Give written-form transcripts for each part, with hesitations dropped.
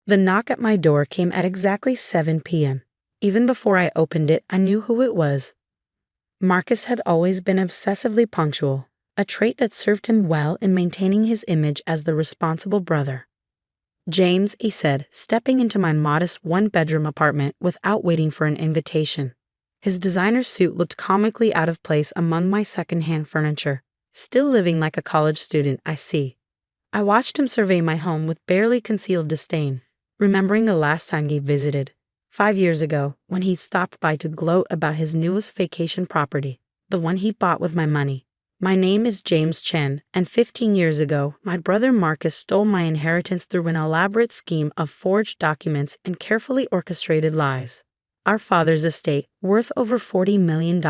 The knock at my door came at exactly 7 p.m. Even before I opened it, I knew who it was. Marcus had always been obsessively punctual, a trait that served him well in maintaining his image as the responsible brother. "James," he said, stepping into my modest one-bedroom apartment without waiting for an invitation. His designer suit looked comically out of place among my second-hand furniture. "Still living like a college student, I see." I watched him survey my home with barely concealed disdain, remembering the last time he visited. 5 years ago, when he stopped by to gloat about his newest vacation property, the one he bought with my money. "My name is James Chen, and 15 years ago, my brother Marcus stole my inheritance through an elaborate scheme of forged documents and carefully orchestrated lies. Our father's estate, worth over $40 million,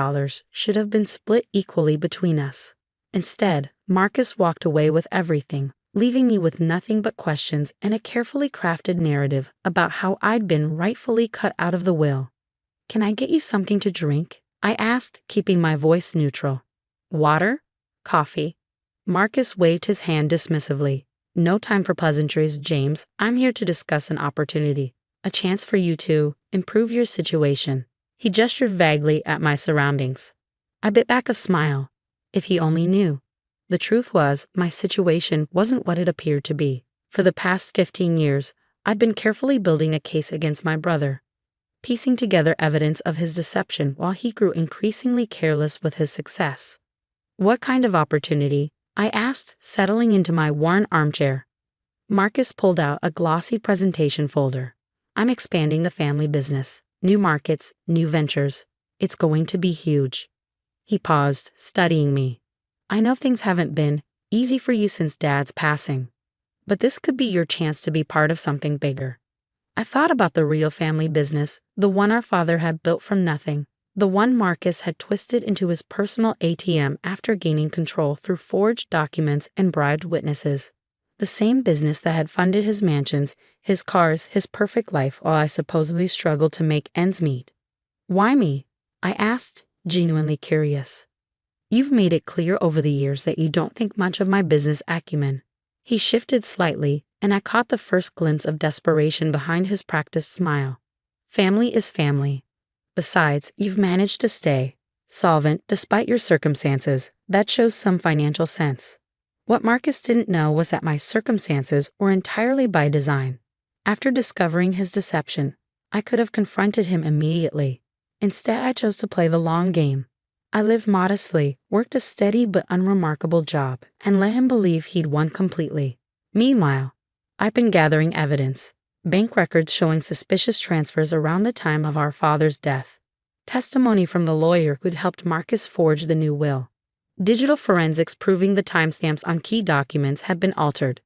should have been split equally between us. Instead, Marcus walked away with everything, leaving me with nothing but questions and a carefully crafted narrative about how I'd been rightfully cut out of the will. "Can I get you something to drink?" I asked, keeping my voice neutral. "Water? Coffee?" Marcus waved his hand dismissively. "No time for pleasantries, James. I'm here to discuss an opportunity, a chance for you to improve your situation." He gestured vaguely at my surroundings. I bit back a smile. If he only knew. The truth was, my situation wasn't what it appeared to be. For the past 15 years, I'd been carefully building a case against my brother, piecing together evidence of his deception while he grew increasingly careless with his success. "What kind of opportunity?" I asked, settling into my worn armchair. Marcus pulled out a glossy presentation folder. "I'm expanding the family business. New markets, new ventures. It's going to be huge." He paused, studying me. "I know things haven't been easy for you since Dad's passing, but this could be your chance to be part of something bigger." I thought about the real family business, the one our father had built from nothing, the one Marcus had twisted into his personal ATM after gaining control through forged documents and bribed witnesses. The same business that had funded his mansions, his cars, his perfect life while I supposedly struggled to make ends meet. "Why me?" I asked, genuinely curious. "You've made it clear over the years that you don't think much of my business acumen." He shifted slightly, and I caught the first glimpse of desperation behind his practiced smile. "Family is family. Besides, you've managed to stay solvent despite your circumstances. That shows some financial sense." What Marcus didn't know was that my circumstances were entirely by design. After discovering his deception, I could have confronted him immediately. Instead, I chose to play the long game. I lived modestly, worked a steady but unremarkable job, and let him believe he'd won completely. Meanwhile, I've been gathering evidence. Bank records showing suspicious transfers around the time of our father's death. Testimony from the lawyer who'd helped Marcus forge the new will. Digital forensics proving the timestamps on key documents had been altered.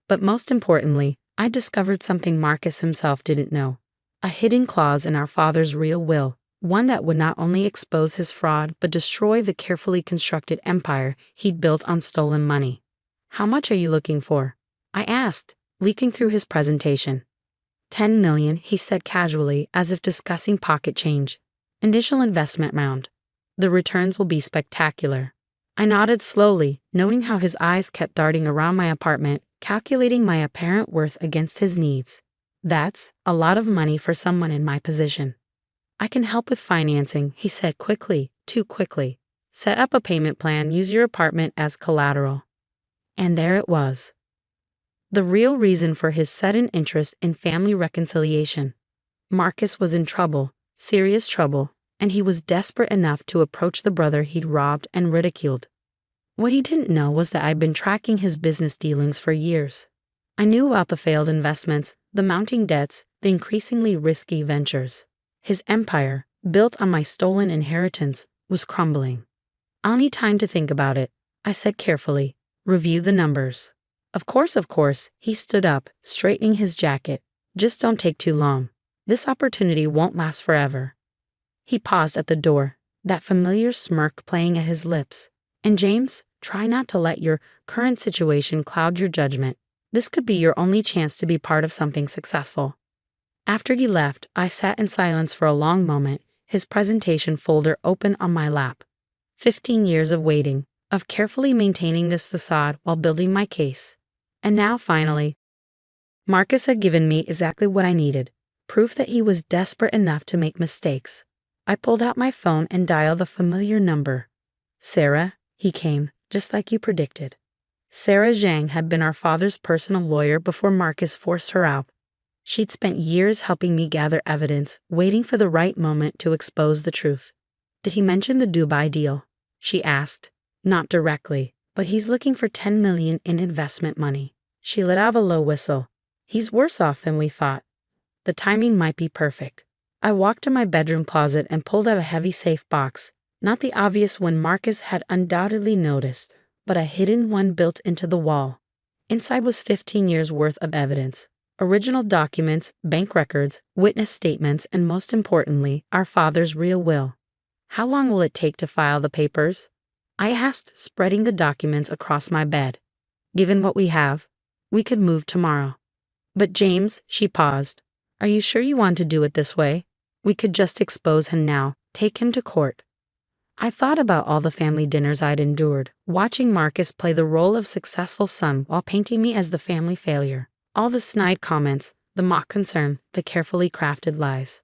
But most importantly, I discovered something Marcus himself didn't know. A hidden clause in our father's real will. One that would not only expose his fraud but destroy the carefully constructed empire he'd built on stolen money. "How much are you looking for?" I asked, leaking through his presentation. $10 million, he said casually, as if discussing pocket change. "Initial investment round. The returns will be spectacular." I nodded slowly, noting how his eyes kept darting around my apartment, calculating my apparent worth against his needs. "That's a lot of money for someone in my position." "I can help with financing," he said quickly, too quickly. "Set up a payment plan, use your apartment as collateral." And there it was. The real reason for his sudden interest in family reconciliation. Marcus was in trouble, serious trouble, and he was desperate enough to approach the brother he'd robbed and ridiculed. What he didn't know was that I'd been tracking his business dealings for years. I knew about the failed investments, the mounting debts, the increasingly risky ventures. His empire, built on my stolen inheritance, was crumbling. "I'll need time to think about it," I said carefully. "Review the numbers." Of course, he stood up, straightening his jacket. "Just don't take too long. This opportunity won't last forever." He paused at the door, that familiar smirk playing at his lips. "And James, try not to let your current situation cloud your judgment. This could be your only chance to be part of something successful." After he left, I sat in silence for a long moment, his presentation folder open on my lap. 15 years of waiting, of carefully maintaining this facade while building my case. And now, finally, Marcus had given me exactly what I needed, proof that he was desperate enough to make mistakes. I pulled out my phone and dialed the familiar number. Sarah, he came, just like you predicted. Sarah Zhang had been our father's personal lawyer before Marcus forced her out. She'd spent years helping me gather evidence, waiting for the right moment to expose the truth. Did he mention the Dubai deal? She asked. Not directly, but he's looking for $10 million in investment money. She let out a low whistle. He's worse off than we thought. The timing might be perfect. I walked to my bedroom closet and pulled out a heavy safe box, not the obvious one Marcus had undoubtedly noticed, but a hidden one built into the wall. Inside was 15 years' worth of evidence. Original documents, bank records, witness statements, and most importantly, our father's real will. How long will it take to file the papers? I asked, spreading the documents across my bed. Given what we have, we could move tomorrow. But James, she paused. Are you sure you want to do it this way? We could just expose him now, take him to court. I thought about all the family dinners I'd endured, watching Marcus play the role of successful son while painting me as the family failure. All the snide comments, the mock concern, the carefully crafted lies.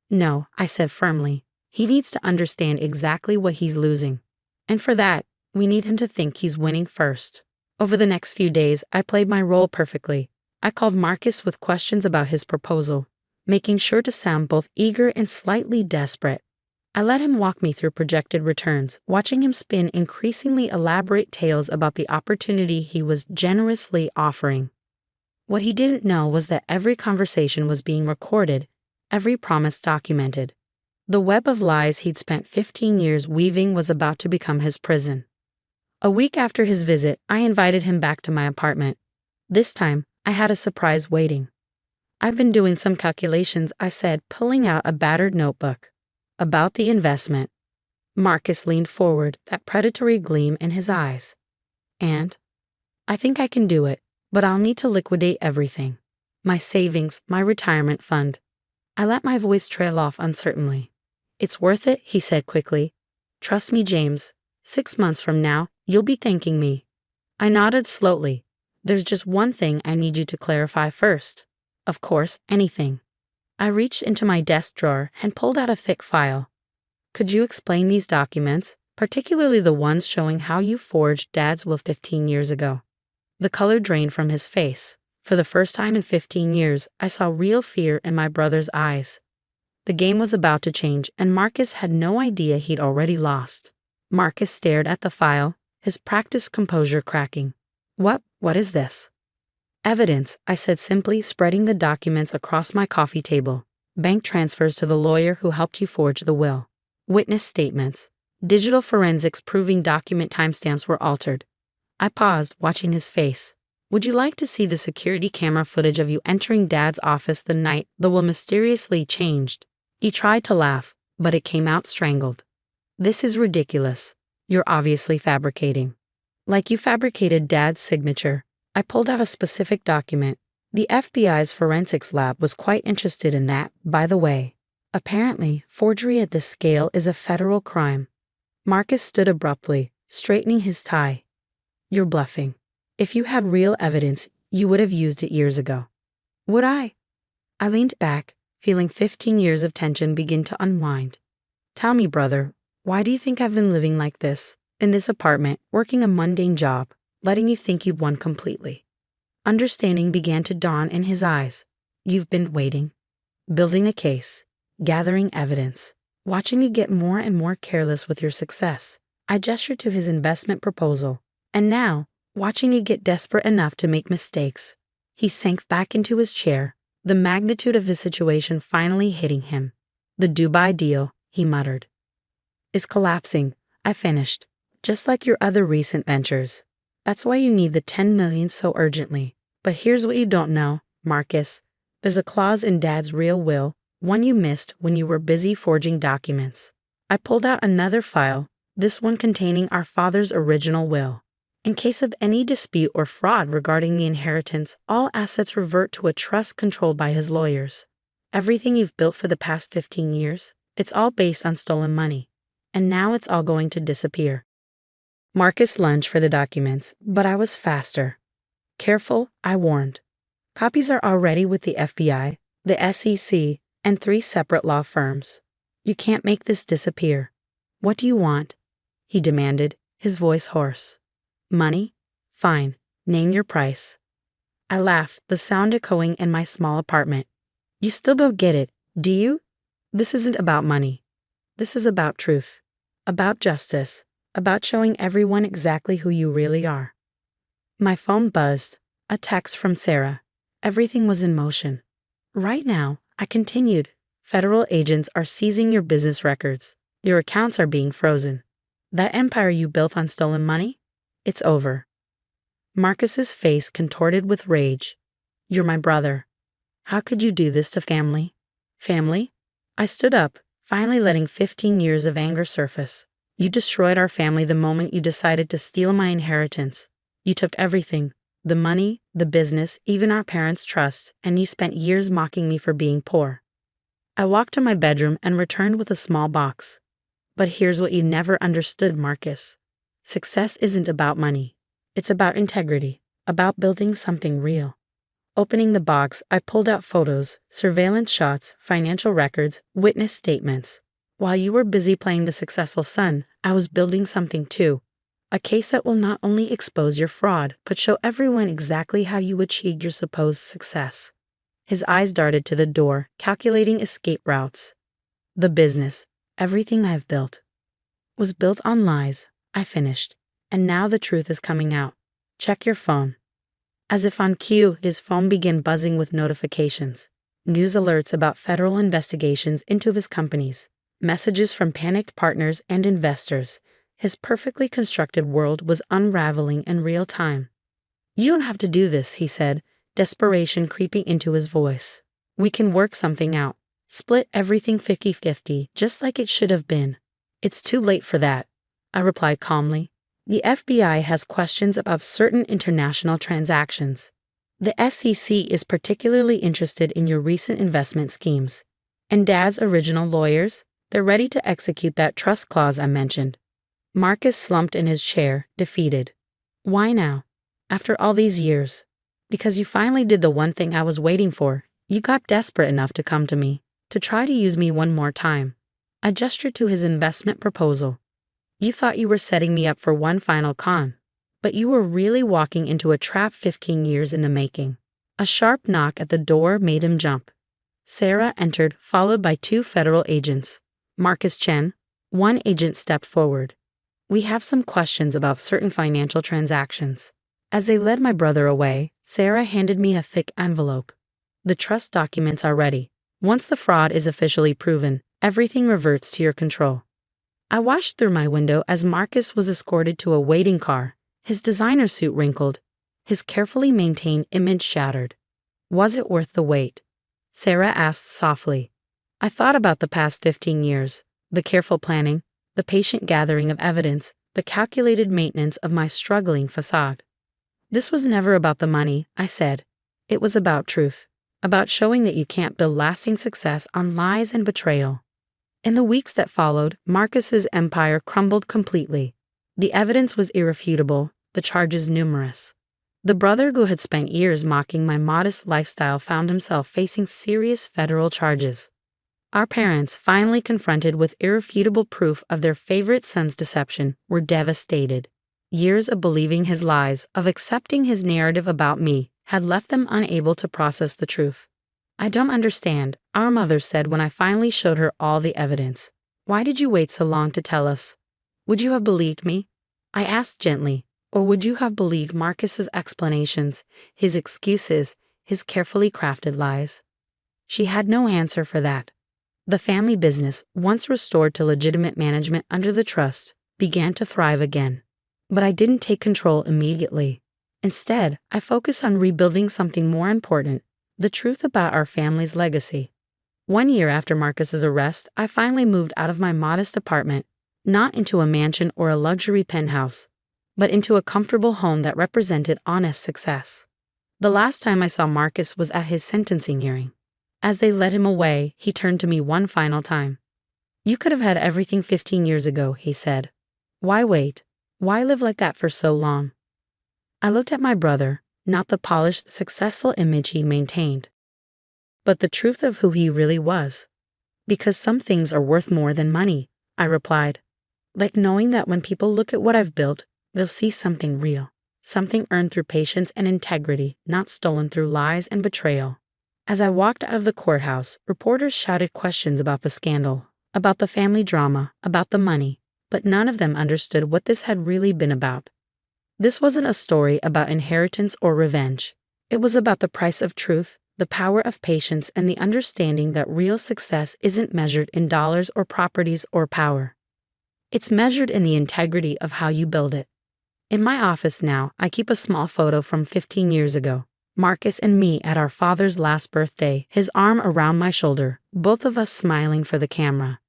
No, I said firmly. He needs to understand exactly what he's losing. And for that, we need him to think he's winning first. Over the next few days, I played my role perfectly. I called Marcus with questions about his proposal, making sure to sound both eager and slightly desperate. I let him walk me through projected returns, watching him spin increasingly elaborate tales about the opportunity he was generously offering. What he didn't know was that every conversation was being recorded, every promise documented. The web of lies he'd spent 15 years weaving was about to become his prison. A week after his visit, I invited him back to my apartment. This time, I had a surprise waiting. I've been doing some calculations, I said, pulling out a battered notebook. About the investment. Marcus leaned forward, that predatory gleam in his eyes. And? I think I can do it, but I'll need to liquidate everything. My savings, my retirement fund. I let my voice trail off uncertainly. It's worth it, he said quickly. Trust me, James. 6 months from now, you'll be thanking me. I nodded slowly. There's just one thing I need you to clarify first. Of course, anything. I reached into my desk drawer and pulled out a thick file. Could you explain these documents, particularly the ones showing how you forged Dad's will 15 years ago? The color drained from his face. For the first time in 15 years, I saw real fear in my brother's eyes. The game was about to change, and Marcus had no idea he'd already lost. Marcus stared at the file, his practiced composure cracking. What is this? Evidence, I said simply, spreading the documents across my coffee table. Bank transfers to the lawyer who helped you forge the will. Witness statements. Digital forensics proving document timestamps were altered. I paused, watching his face. Would you like to see the security camera footage of you entering Dad's office the night the will mysteriously changed? He tried to laugh, but it came out strangled. This is ridiculous. You're obviously fabricating. Like you fabricated Dad's signature. I pulled out a specific document. The FBI's forensics lab was quite interested in that, by the way. Apparently, forgery at this scale is a federal crime. Marcus stood abruptly, straightening his tie. You're bluffing. If you had real evidence, you would have used it years ago. Would I? I leaned back, feeling 15 years of tension begin to unwind. Tell me, brother, why do you think I've been living like this, in this apartment, working a mundane job, letting you think you'd won completely? Understanding began to dawn in his eyes. You've been waiting, building a case, gathering evidence, watching you get more and more careless with your success. I gestured to his investment proposal, and now, watching you get desperate enough to make mistakes. He sank back into his chair, the magnitude of his situation finally hitting him. The Dubai deal, he muttered, is collapsing, I finished, just like your other recent ventures. That's why you need the $10 million so urgently. But here's what you don't know, Marcus. There's a clause in Dad's real will, one you missed when you were busy forging documents. I pulled out another file, this one containing our father's original will. In case of any dispute or fraud regarding the inheritance, all assets revert to a trust controlled by his lawyers. Everything you've built for the past 15 years, it's all based on stolen money. And now it's all going to disappear. Marcus lunged for the documents, but I was faster. Careful, I warned. Copies are already with the FBI, the SEC, and 3 separate law firms. You can't make this disappear. What do you want? He demanded, his voice hoarse. Money? Fine. Name your price. I laughed, the sound echoing in my small apartment. You still don't get it, do you? This isn't about money. This is about truth. About justice. About showing everyone exactly who you really are. My phone buzzed. A text from Sarah. Everything was in motion. Right now, I continued. Federal agents are seizing your business records. Your accounts are being frozen. That empire you built on stolen money? It's over. Marcus's face contorted with rage. You're my brother. How could you do this to family? Family? I stood up, finally letting 15 years of anger surface. You destroyed our family the moment you decided to steal my inheritance. You took everything. The money, the business, even our parents' trust, and you spent years mocking me for being poor. I walked to my bedroom and returned with a small box. But here's what you never understood, Marcus. Success isn't about money. It's about integrity, about building something real. Opening the box, I pulled out photos, surveillance shots, financial records, witness statements. While you were busy playing the successful son, I was building something too. A case that will not only expose your fraud, but show everyone exactly how you achieved your supposed success. His eyes darted to the door, calculating escape routes. The business, everything I've built, was built on lies, I finished. And now the truth is coming out. Check your phone. As if on cue, his phone began buzzing with notifications. News alerts about federal investigations into his companies. Messages from panicked partners and investors. His perfectly constructed world was unraveling in real time. You don't have to do this, he said, desperation creeping into his voice. We can work something out. Split everything 50-50, just like it should have been. It's too late for that, I replied calmly. The FBI has questions about certain international transactions. The SEC is particularly interested in your recent investment schemes. And Dad's original lawyers, they're ready to execute that trust clause I mentioned. Marcus slumped in his chair, defeated. Why now? After all these years? Because you finally did the one thing I was waiting for. You got desperate enough to come to me, to try to use me one more time. I gestured to his investment proposal. You thought you were setting me up for one final con, but you were really walking into a trap 15 years in the making. A sharp knock at the door made him jump. Sarah entered, followed by 2 federal agents. Marcus Chen. One agent stepped forward. We have some questions about certain financial transactions. As they led my brother away, Sarah handed me a thick envelope. The trust documents are ready. Once the fraud is officially proven, everything reverts to your control. I watched through my window as Marcus was escorted to a waiting car, his designer suit wrinkled, his carefully maintained image shattered. Was it worth the wait? Sarah asked softly. I thought about the past 15 years, the careful planning, the patient gathering of evidence, the calculated maintenance of my struggling facade. This was never about the money, I said. It was about truth, about showing that you can't build lasting success on lies and betrayal. In the weeks that followed, Marcus's empire crumbled completely. The evidence was irrefutable, the charges numerous. The brother who had spent years mocking my modest lifestyle found himself facing serious federal charges. Our parents, finally confronted with irrefutable proof of their favorite son's deception, were devastated. Years of believing his lies, of accepting his narrative about me, had left them unable to process the truth. I don't understand, our mother said when I finally showed her all the evidence. Why did you wait so long to tell us? Would you have believed me? I asked gently. Or would you have believed Marcus's explanations, his excuses, his carefully crafted lies? She had no answer for that. The family business, once restored to legitimate management under the trust, began to thrive again. But I didn't take control immediately. Instead, I focused on rebuilding something more important, the truth about our family's legacy. 1 year after Marcus's arrest, I finally moved out of my modest apartment, not into a mansion or a luxury penthouse, but into a comfortable home that represented honest success. The last time I saw Marcus was at his sentencing hearing. As they led him away, he turned to me one final time. You could have had everything 15 years ago, he said. Why wait? Why live like that for so long? I looked at my brother, not the polished, successful image he maintained, but the truth of who he really was. Because some things are worth more than money, I replied. Like knowing that when people look at what I've built, they'll see something real, something earned through patience and integrity, not stolen through lies and betrayal. As I walked out of the courthouse, reporters shouted questions about the scandal, about the family drama, about the money, but none of them understood what this had really been about. This wasn't a story about inheritance or revenge. It was about the price of truth, the power of patience, and the understanding that real success isn't measured in dollars or properties or power. It's measured in the integrity of how you build it. In my office now, I keep a small photo from 15 years ago. Marcus and me at our father's last birthday, his arm around my shoulder, both of us smiling for the camera.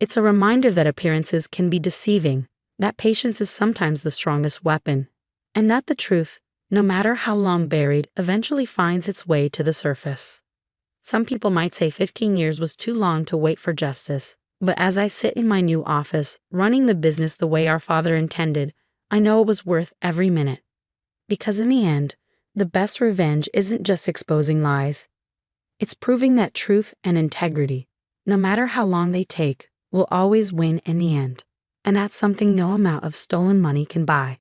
It's a reminder that appearances can be deceiving, that patience is sometimes the strongest weapon, and that the truth, no matter how long buried, eventually finds its way to the surface. Some people might say 15 years was too long to wait for justice, but as I sit in my new office, running the business the way our father intended, I know it was worth every minute. Because in the end, the best revenge isn't just exposing lies. It's proving that truth and integrity, no matter how long they take, will always win in the end. And that's something no amount of stolen money can buy.